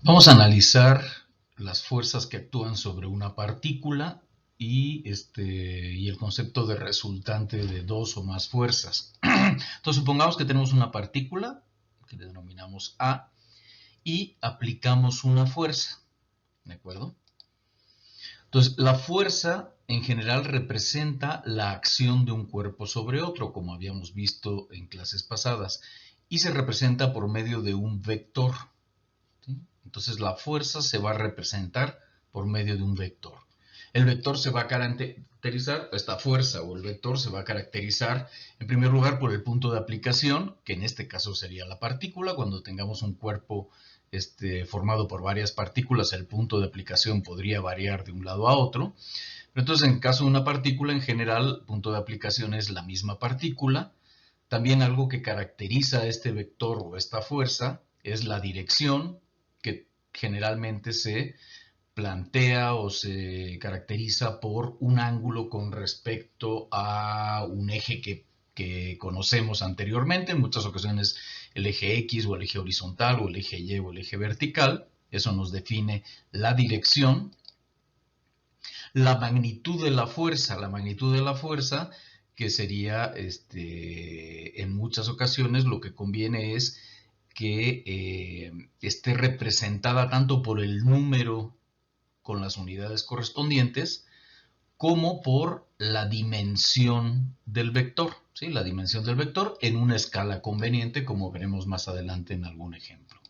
Vamos a analizar las fuerzas que actúan sobre una partícula y el concepto de resultante de dos o más fuerzas. Entonces, supongamos que tenemos una partícula, que le denominamos A, y aplicamos una fuerza, ¿de acuerdo? Entonces, la fuerza en general representa la acción de un cuerpo sobre otro, como habíamos visto en clases pasadas, y se representa por medio de un vector. ¿Sí? Entonces la fuerza se va a representar por medio de un vector. El vector se va a caracterizar, esta fuerza o el vector se va a caracterizar en primer lugar por el punto de aplicación, que en este caso sería la partícula. Cuando tengamos un cuerpo formado por varias partículas, el punto de aplicación podría variar de un lado a otro. Pero entonces, en el caso de una partícula, en general, el punto de aplicación es la misma partícula. También algo que caracteriza a este vector o esta fuerza es la dirección, que generalmente se plantea o se caracteriza por un ángulo con respecto a un eje que conocemos anteriormente, en muchas ocasiones el eje X o el eje horizontal o el eje Y o el eje vertical. Eso nos define la dirección. La magnitud de la fuerza que sería en muchas ocasiones lo que conviene es que esté representada tanto por el número con las unidades correspondientes como por la dimensión del vector, ¿sí? La dimensión del vector en una escala conveniente, como veremos más adelante en algún ejemplo.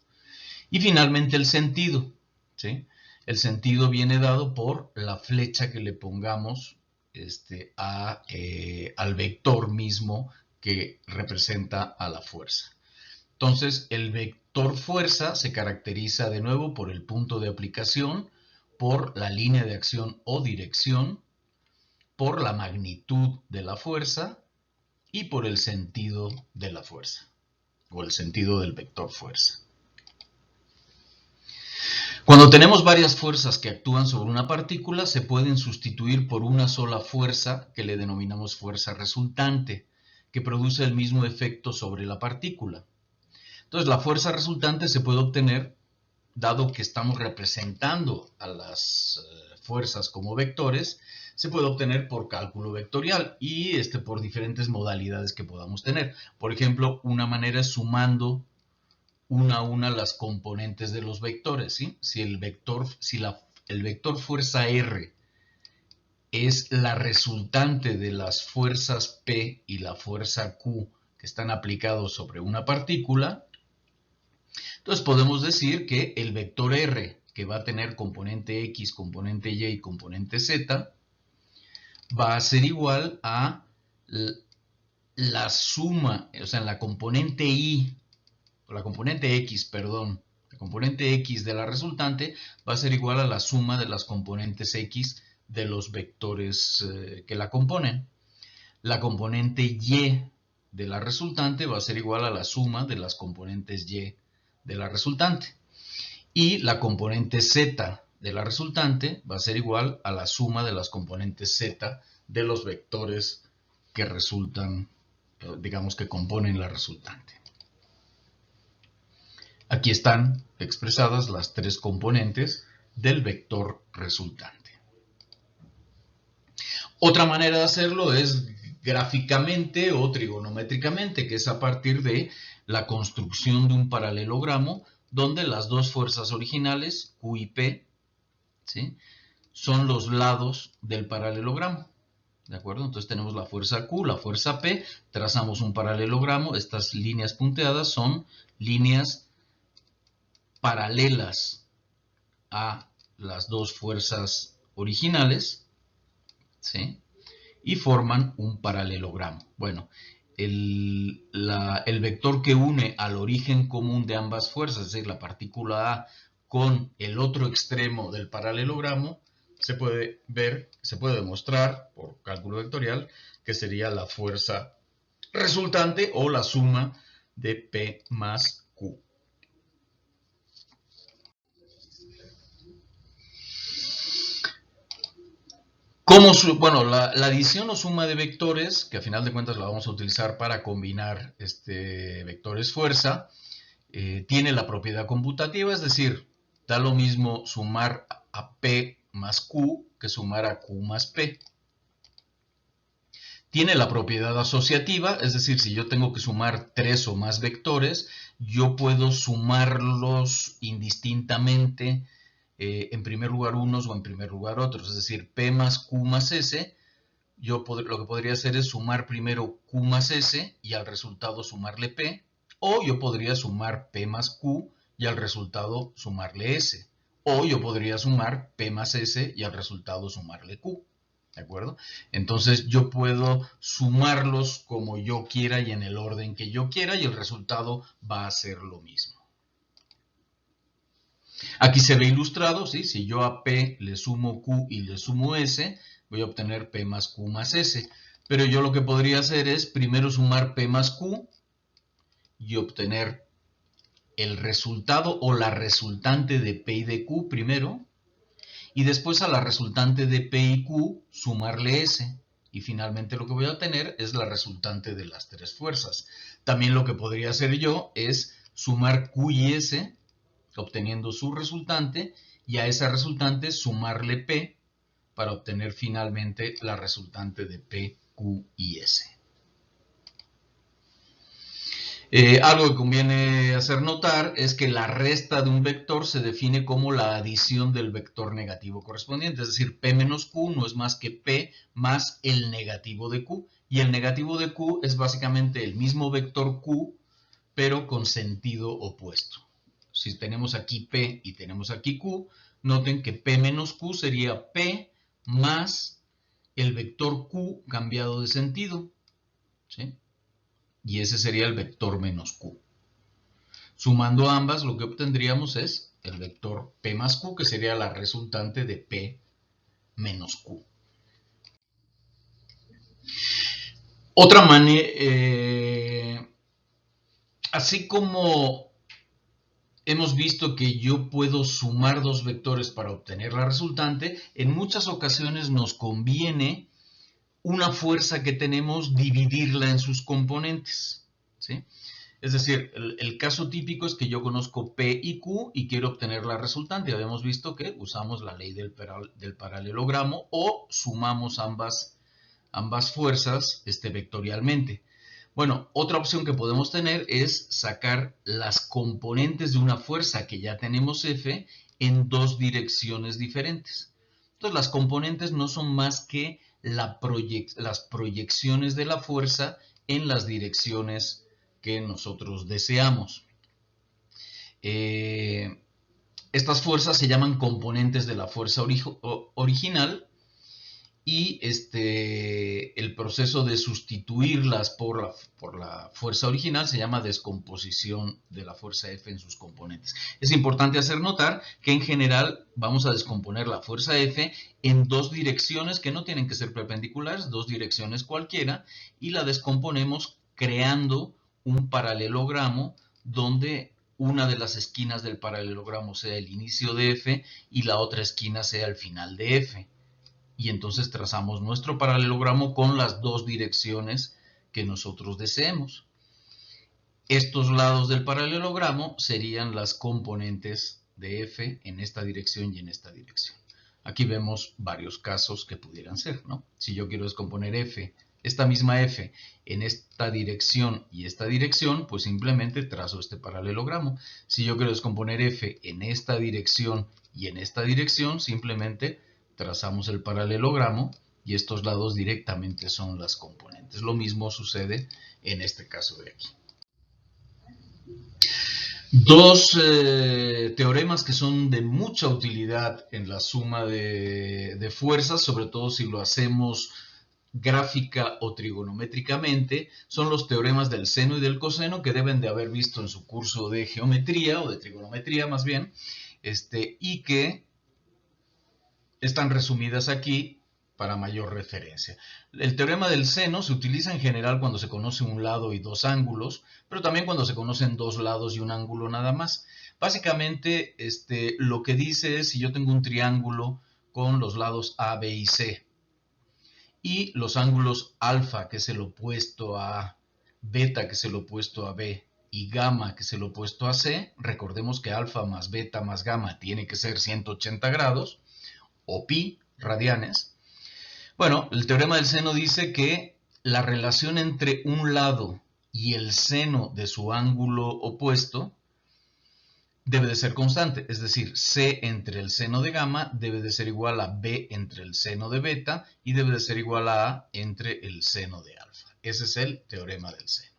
Y finalmente el sentido, ¿sí? El sentido viene dado por la flecha que le pongamos al vector mismo que representa a la fuerza. Entonces, el vector fuerza se caracteriza de nuevo por el punto de aplicación, por la línea de acción o dirección, por la magnitud de la fuerza y por el sentido de la fuerza, o el sentido del vector fuerza. Cuando tenemos varias fuerzas que actúan sobre una partícula, se pueden sustituir por una sola fuerza que le denominamos fuerza resultante, que produce el mismo efecto sobre la partícula. Entonces, la fuerza resultante se puede obtener, dado que estamos representando a las fuerzas como vectores, se puede obtener por cálculo vectorial y por diferentes modalidades que podamos tener. Por ejemplo, una manera es sumando una a una las componentes de los vectores, ¿sí? Si el vector fuerza R es la resultante de las fuerzas P y la fuerza Q que están aplicados sobre una partícula, entonces podemos decir que el vector R, que va a tener componente X, componente Y y componente Z, va a ser igual a la suma, o sea, la componente Y, o la componente X, perdón, la componente X de la resultante va a ser igual a la suma de las componentes X de los vectores que la componen. La componente Y de la resultante va a ser igual a la suma de las componentes Y de la resultante. Y la componente Z de la resultante va a ser igual a la suma de las componentes Z de los vectores que resultan, digamos que componen la resultante. Aquí están expresadas las tres componentes del vector resultante. Otra manera de hacerlo es gráficamente o trigonométricamente, que es a partir de la construcción de un paralelogramo donde las dos fuerzas originales, Q y P, ¿sí?, son los lados del paralelogramo. ¿De acuerdo? Entonces tenemos la fuerza Q, la fuerza P, trazamos un paralelogramo, estas líneas punteadas son líneas paralelas a las dos fuerzas originales, ¿sí?, y forman un paralelogramo. Bueno, el vector que une al origen común de ambas fuerzas, es decir, la partícula A con el otro extremo del paralelogramo, se puede demostrar por cálculo vectorial que sería la fuerza resultante o la suma de P más Q. Bueno, la adición o suma de vectores, que a final de cuentas la vamos a utilizar para combinar vectores fuerza, tiene la propiedad conmutativa, es decir, Da lo mismo sumar a P más Q que sumar a Q más P. Tiene la propiedad asociativa, es decir, si yo tengo que sumar 3 o más vectores, yo puedo sumarlos indistintamente, en primer lugar unos o en primer lugar otros. Es decir, P más Q más S, lo que podría hacer es sumar primero Q más S y al resultado sumarle P, o yo podría sumar P más Q y al resultado sumarle S, o yo podría sumar P más S y al resultado sumarle Q. ¿De acuerdo? Entonces yo puedo sumarlos como yo quiera y en el orden que yo quiera y el resultado va a ser lo mismo. Aquí se ve ilustrado, ¿sí? Si yo a P le sumo Q y le sumo S, voy a obtener P más Q más S. Pero yo lo que podría hacer es primero sumar P más Q y obtener el resultado o la resultante de P y de Q primero, y después a la resultante de P y Q sumarle S. Y finalmente lo que voy a obtener es la resultante de las tres fuerzas. También lo que podría hacer yo es sumar Q y S, obteniendo su resultante, y a esa resultante sumarle P para obtener finalmente la resultante de P, Q y S. Algo que conviene hacer notar es que la resta de un vector se define como la adición del vector negativo correspondiente, es decir, P menos Q no es más que P más el negativo de Q, y el negativo de Q es básicamente el mismo vector Q, pero con sentido opuesto. Si tenemos aquí P y tenemos aquí Q, noten que P menos Q sería P más el vector Q cambiado de sentido, ¿sí? Y ese sería el vector menos Q. Sumando ambas, lo que obtendríamos es el vector P más Q, que sería la resultante de P menos Q. Otra manera, así como hemos visto que yo puedo sumar dos vectores para obtener la resultante, en muchas ocasiones nos conviene una fuerza que tenemos dividirla en sus componentes, ¿sí? Es decir, el caso típico es que yo conozco P y Q y quiero obtener la resultante. Habíamos visto que usamos la ley del paralelogramo o sumamos ambas fuerzas vectorialmente. Bueno, otra opción que podemos tener es sacar las componentes de una fuerza que ya tenemos F en dos direcciones diferentes. Entonces, las componentes no son más que las proyecciones de la fuerza en las direcciones que nosotros deseamos. Estas fuerzas se llaman componentes de la fuerza original, y el proceso de sustituirlas por la fuerza original se llama descomposición de la fuerza F en sus componentes. Es importante hacer notar que en general vamos a descomponer la fuerza F en dos direcciones que no tienen que ser perpendiculares, dos direcciones cualquiera, y la descomponemos creando un paralelogramo donde una de las esquinas del paralelogramo sea el inicio de F y la otra esquina sea el final de F. Y entonces trazamos nuestro paralelogramo con las dos direcciones que nosotros deseemos. Estos lados del paralelogramo serían las componentes de F en esta dirección y en esta dirección. Aquí vemos varios casos que pudieran ser, ¿no? Si yo quiero descomponer F, esta misma F, en esta dirección y esta dirección, pues simplemente trazo este paralelogramo. Si yo quiero descomponer F en esta dirección y en esta dirección, simplemente trazamos el paralelogramo y estos lados directamente son las componentes. Lo mismo sucede en este caso de aquí. Dos teoremas que son de mucha utilidad en la suma de fuerzas, sobre todo si lo hacemos gráfica o trigonométricamente, son los teoremas del seno y del coseno que deben de haber visto en su curso de geometría o de trigonometría más bien, y que están resumidas aquí para mayor referencia. El teorema del seno se utiliza en general cuando se conoce un lado y dos ángulos, pero también cuando se conocen dos lados y un ángulo nada más. Básicamente, lo que dice es si yo tengo un triángulo con los lados A, B y C, y los ángulos alfa, que es el opuesto a A, beta, que es el opuesto a B, y gamma, que es el opuesto a C, recordemos que alfa más beta más gamma tiene que ser 180 grados, o pi radianes. Bueno, el teorema del seno dice que la relación entre un lado y el seno de su ángulo opuesto debe de ser constante, es decir, C entre el seno de gamma debe de ser igual a B entre el seno de beta y debe de ser igual a A entre el seno de alfa. Ese es el teorema del seno.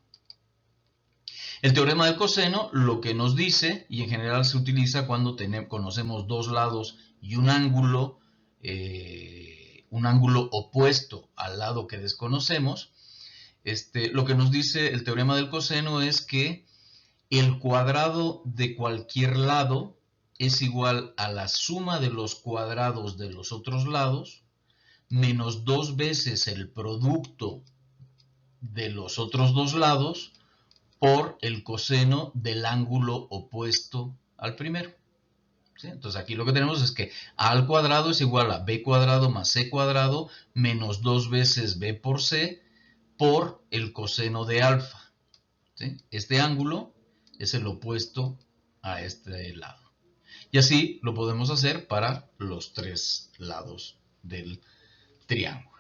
El teorema del coseno lo que nos dice, y en general se utiliza cuando conocemos dos lados y un ángulo opuesto al lado que desconocemos, lo que nos dice el teorema del coseno es que el cuadrado de cualquier lado es igual a la suma de los cuadrados de los otros lados menos 2 veces el producto de los otros dos lados por el coseno del ángulo opuesto al primero. ¿Sí? Entonces aquí lo que tenemos es que a al cuadrado es igual a b cuadrado más c cuadrado menos 2 veces b por c por el coseno de alfa. ¿Sí? Este ángulo es el opuesto a este lado. Y así lo podemos hacer para los tres lados del triángulo.